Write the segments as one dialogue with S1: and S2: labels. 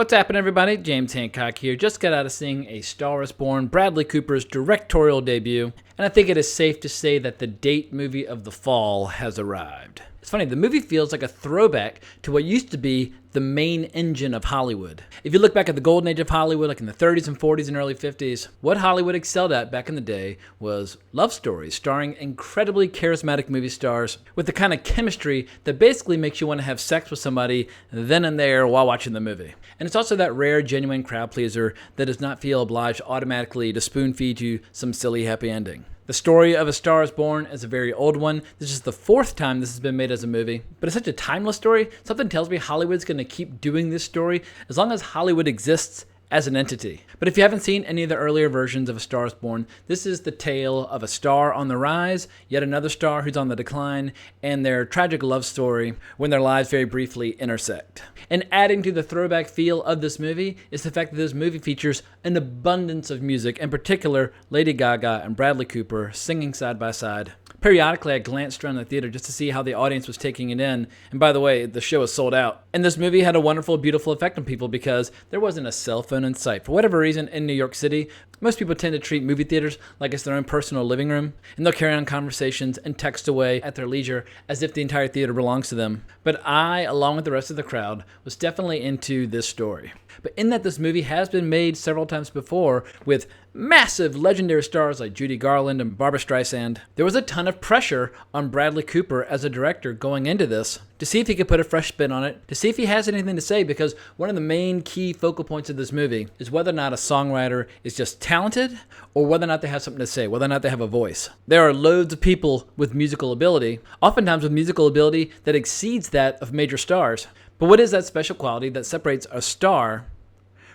S1: What's happening, everybody? James Hancock here. Just got out of seeing A Star is Born, Bradley Cooper's directorial debut, and I think it is safe to say that the date movie of the fall has arrived. It's funny, the movie feels like a throwback to what used to be the main engine of Hollywood. If you look back at the golden age of Hollywood, like in the 30s and 40s and early 50s, what Hollywood excelled at back in the day was love stories starring incredibly charismatic movie stars with the kind of chemistry that basically makes you want to have sex with somebody then and there while watching the movie. And it's also that rare, genuine crowd pleaser that does not feel obliged automatically to spoon feed you some silly happy ending. The story of A Star is Born is a very old one. This is the fourth time this has been made as a movie. But it's such a timeless story. Something tells me Hollywood's going to keep doing this story as long as Hollywood exists as an entity. But if you haven't seen any of the earlier versions of A Star is Born, this is the tale of a star on the rise, yet another star who's on the decline, and their tragic love story when their lives very briefly intersect. And adding to the throwback feel of this movie is the fact that this movie features an abundance of music, in particular Lady Gaga and Bradley Cooper singing side by side. Periodically, I glanced around the theater just to see how the audience was taking it in. And by the way, the show was sold out. And this movie had a wonderful, beautiful effect on people because there wasn't a cell phone in sight. For whatever reason, in New York City, most people tend to treat movie theaters like it's their own personal living room. And they'll carry on conversations and text away at their leisure as if the entire theater belongs to them. But I, along with the rest of the crowd, was definitely into this story. But in that this movie has been made several times before with massive legendary stars like Judy Garland and Barbra Streisand, there was a ton of pressure on Bradley Cooper as a director going into this to see if he could put a fresh spin on it, to see if he has anything to say, because one of the main key focal points of this movie is whether or not a songwriter is just talented or whether or not they have something to say, whether or not they have a voice. There are loads of people with musical ability, oftentimes with musical ability that exceeds that of major stars. But what is that special quality that separates a star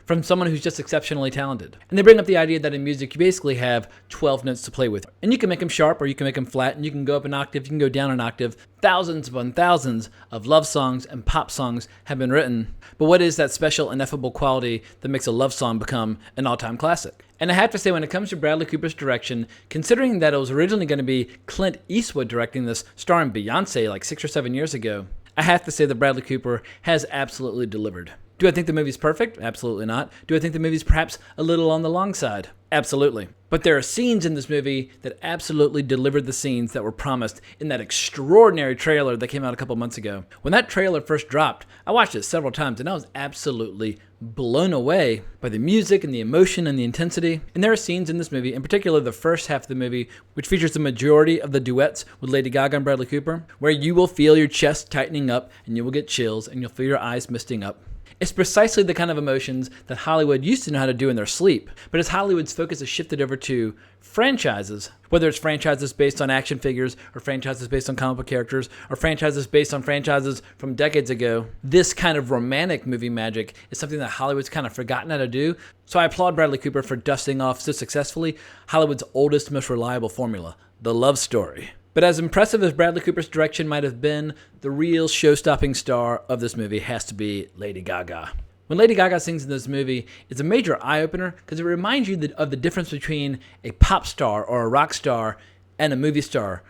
S1: from someone who's just exceptionally talented? And they bring up the idea that in music you basically have 12 notes to play with. And you can make them sharp or you can make them flat, and you can go up an octave, you can go down an octave. Thousands upon thousands of love songs and pop songs have been written. But what is that special, ineffable quality that makes a love song become an all-time classic? And I have to say, when it comes to Bradley Cooper's direction, considering that it was originally going to be Clint Eastwood directing this, starring Beyonce like 6 or 7 years ago, I have to say that Bradley Cooper has absolutely delivered. Do I think the movie's perfect? Absolutely not. Do I think the movie's perhaps a little on the long side? Absolutely. But there are scenes in this movie that absolutely delivered the scenes that were promised in that extraordinary trailer that came out a couple months ago. When that trailer first dropped, I watched it several times and I was absolutely blown away by the music and the emotion and the intensity. And there are scenes in this movie, in particular the first half of the movie, which features the majority of the duets with Lady Gaga and Bradley Cooper, where you will feel your chest tightening up and you will get chills and you'll feel your eyes misting up. It's precisely the kind of emotions that Hollywood used to know how to do in their sleep. But as Hollywood's focus has shifted over to franchises, whether it's franchises based on action figures or franchises based on comic book characters or franchises based on franchises from decades ago, this kind of romantic movie magic is something that Hollywood's kind of forgotten how to do. So I applaud Bradley Cooper for dusting off so successfully Hollywood's oldest, most reliable formula, the love story. But as impressive as Bradley Cooper's direction might have been, the real show-stopping star of this movie has to be Lady Gaga. When Lady Gaga sings in this movie, it's a major eye-opener because it reminds you of the difference between a pop star or a rock star and a movie star.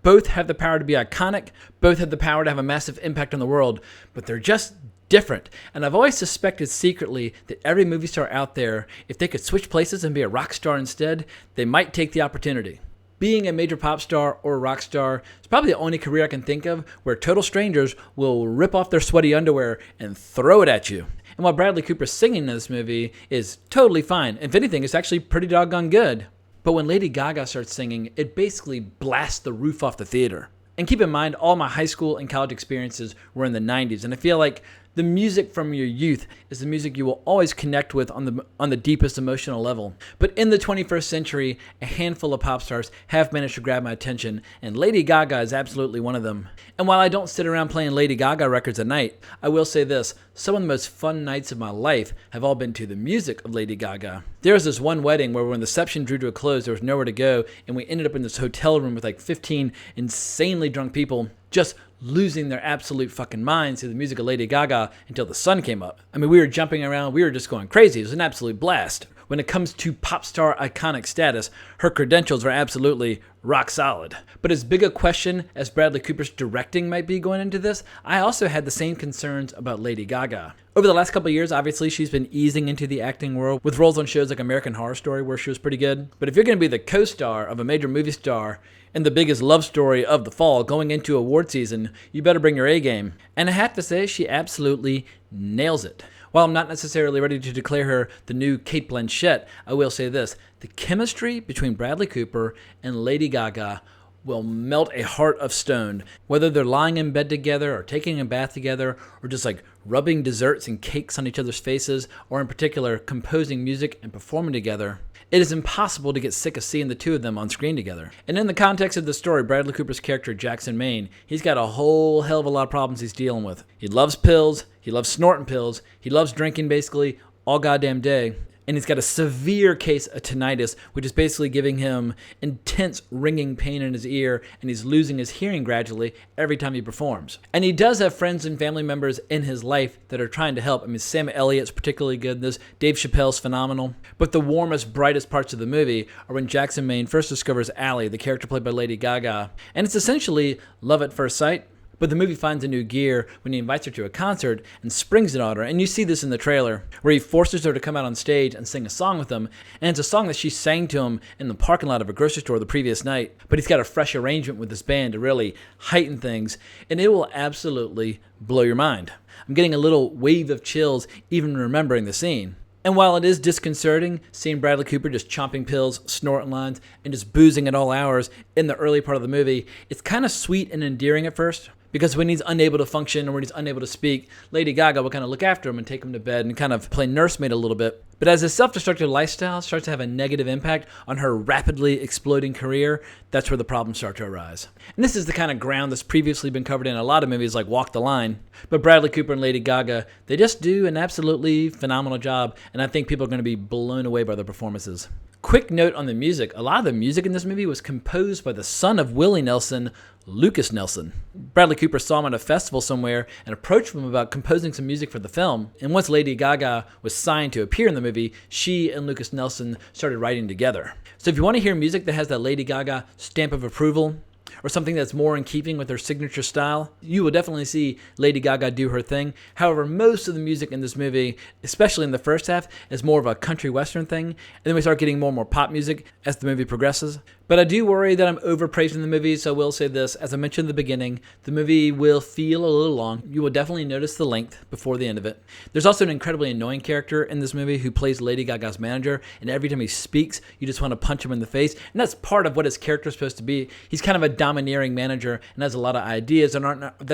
S1: Both have the power to be iconic, both have the power to have a massive impact on the world, but they're just different. And I've always suspected secretly that every movie star out there, if they could switch places and be a rock star instead, they might take the opportunity. Being a major pop star or a rock star is probably the only career I can think of where total strangers will rip off their sweaty underwear and throw it at you. And while Bradley Cooper's singing in this movie is totally fine, if anything, it's actually pretty doggone good. But when Lady Gaga starts singing, it basically blasts the roof off the theater. And keep in mind, all my high school and college experiences were in the 90s, and I feel like the music from your youth is the music you will always connect with on the deepest emotional level. But in the 21st century, a handful of pop stars have managed to grab my attention, and Lady Gaga is absolutely one of them. And while I don't sit around playing Lady Gaga records at night, I will say this: some of the most fun nights of my life have all been to the music of Lady Gaga. There was this one wedding where when the reception drew to a close, there was nowhere to go, and we ended up in this hotel room with like 15 insanely drunk people just losing their absolute fucking minds to the music of Lady Gaga until the sun came up. I mean, we were jumping around, we were just going crazy. It was an absolute blast. When it comes to pop star iconic status, her credentials are absolutely rock solid. But as big a question as Bradley Cooper's directing might be going into this, I also had the same concerns about Lady Gaga. Over the last couple of years, obviously, she's been easing into the acting world with roles on shows like American Horror Story, where she was pretty good. But if you're going to be the co-star of a major movie star in the biggest love story of the fall going into award season, you better bring your A game. And I have to say, she absolutely nails it. While I'm not necessarily ready to declare her the new Cate Blanchett, I will say this. The chemistry between Bradley Cooper and Lady Gaga will melt a heart of stone, whether they're lying in bed together or taking a bath together or just like rubbing desserts and cakes on each other's faces, or in particular composing music and performing together. It is impossible to get sick of seeing the two of them on screen together. And in the context of the story, Bradley Cooper's character, Jackson Maine, he's got a whole hell of a lot of problems he's dealing with. He loves pills, he loves snorting pills, he loves drinking basically all goddamn day. And he's got a severe case of tinnitus, which is basically giving him intense ringing pain in his ear, and he's losing his hearing gradually every time he performs. And he does have friends and family members in his life that are trying to help. I mean, Sam Elliott's particularly good in this. Dave Chappelle's phenomenal. But the warmest, brightest parts of the movie are when Jackson Maine first discovers Allie, the character played by Lady Gaga. And it's essentially love at first sight. But the movie finds a new gear when he invites her to a concert and springs it on her. And you see this in the trailer, where he forces her to come out on stage and sing a song with him. And it's a song that she sang to him in the parking lot of a grocery store the previous night. But he's got a fresh arrangement with this band to really heighten things. And it will absolutely blow your mind. I'm getting a little wave of chills even remembering the scene. And while it is disconcerting seeing Bradley Cooper just chomping pills, snorting lines, and just boozing at all hours in the early part of the movie, it's kind of sweet and endearing at first. Because when he's unable to function or when he's unable to speak, Lady Gaga will kind of look after him and take him to bed and kind of play nursemaid a little bit. But as his self-destructive lifestyle starts to have a negative impact on her rapidly exploding career, that's where the problems start to arise. And this is the kind of ground that's previously been covered in a lot of movies like Walk the Line. But Bradley Cooper and Lady Gaga, they just do an absolutely phenomenal job, and I think people are going to be blown away by their performances. Quick note on the music. A lot of the music in this movie was composed by the son of Willie Nelson, Lucas Nelson. Bradley Cooper saw him at a festival somewhere and approached him about composing some music for the film. And once Lady Gaga was signed to appear in the movie, she and Lucas Nelson started writing together. So if you want to hear music that has that Lady Gaga stamp of approval, or something that's more in keeping with her signature style, you will definitely see Lady Gaga do her thing. However, most of the music in this movie, especially in the first half, is more of a country western thing, and then we start getting more and more pop music as the movie progresses. But I do worry that I'm overpraising the movie, so I will say this. As I mentioned in the beginning, the movie will feel a little long. You will definitely notice the length before the end of it. There's also an incredibly annoying character in this movie who plays Lady Gaga's manager, and every time he speaks, you just want to punch him in the face. And that's part of what his character is supposed to be. He's kind of a domineering manager and has a lot of ideas that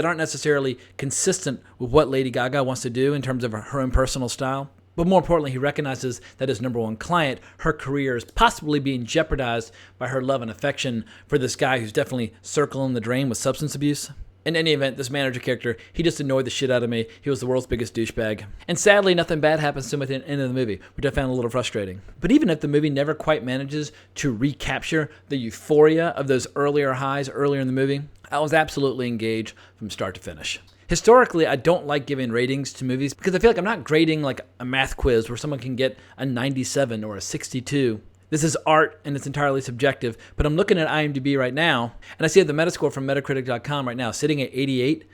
S1: aren't necessarily consistent with what Lady Gaga wants to do in terms of her own personal style. But more importantly, he recognizes that his number one client, her career, is possibly being jeopardized by her love and affection for this guy who's definitely circling the drain with substance abuse. In any event, this manager character, he just annoyed the shit out of me. He was the world's biggest douchebag. And sadly, nothing bad happens to him at the end of the movie, which I found a little frustrating. But even if the movie never quite manages to recapture the euphoria of those earlier highs earlier in the movie, I was absolutely engaged from start to finish. Historically, I don't like giving ratings to movies because I feel like I'm not grading like a math quiz where someone can get a 97 or a 62. This is art and it's entirely subjective, but I'm looking at IMDb right now and I see the Metascore from Metacritic.com right now sitting at 88.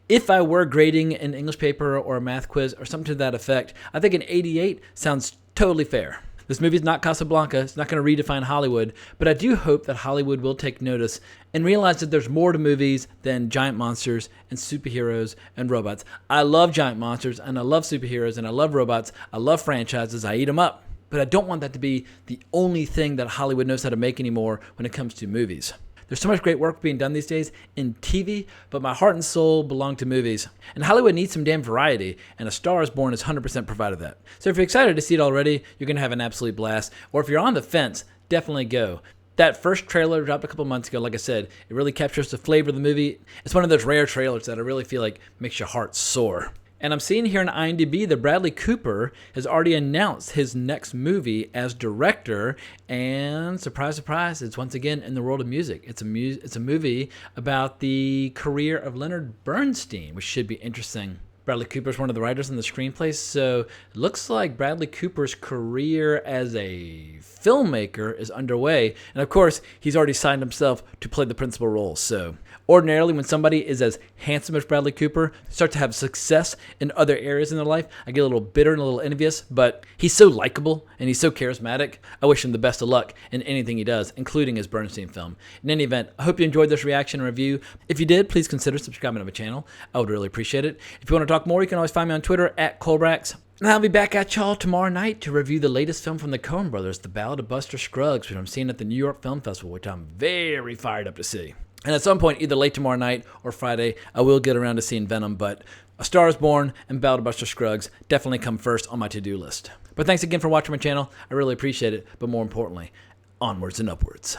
S1: If I were grading an English paper or a math quiz or something to that effect, I think an 88 sounds totally fair. This movie is not Casablanca. It's not going to redefine Hollywood, but I do hope that Hollywood will take notice and realize that there's more to movies than giant monsters and superheroes and robots. I love giant monsters and I love superheroes and I love robots. I love franchises. I eat them up. But I don't want that to be the only thing that Hollywood knows how to make anymore when it comes to movies. There's so much great work being done these days in TV, but my heart and soul belong to movies. And Hollywood needs some damn variety, and A Star is Born has 100% provided that. So if you're excited to see it already, you're going to have an absolute blast. Or if you're on the fence, definitely go. That first trailer dropped a couple months ago, like I said, it really captures the flavor of the movie. It's one of those rare trailers that I really feel like makes your heart soar. And I'm seeing here on IMDb that Bradley Cooper has already announced his next movie as director. And surprise, surprise, it's once again in the world of music. It's a movie about the career of Leonard Bernstein, which should be interesting. Bradley Cooper is one of the writers in the screenplay, so it looks like Bradley Cooper's career as a filmmaker is underway. And of course, he's already signed himself to play the principal role. So ordinarily, when somebody is as handsome as Bradley Cooper starts to have success in other areas in their life, I get a little bitter and a little envious, but he's so likable and he's so charismatic. I wish him the best of luck in anything he does, including his Bernstein film. In any event, I hope you enjoyed this reaction and review. If you did, please consider subscribing to my channel. I would really appreciate it. If you want to talk more, you can always find me on Twitter at Colbrax. And I'll be back at y'all tomorrow night to review the latest film from the Coen brothers, The Ballad of Buster Scruggs, which I'm seeing at the New York Film Festival, which I'm very fired up to see. And at some point, either late tomorrow night or Friday, I will get around to seeing Venom, but A Star is Born and Ballad of Buster Scruggs definitely come first on my to-do list. But thanks again for watching my channel. I really appreciate it, but more importantly, onwards and upwards.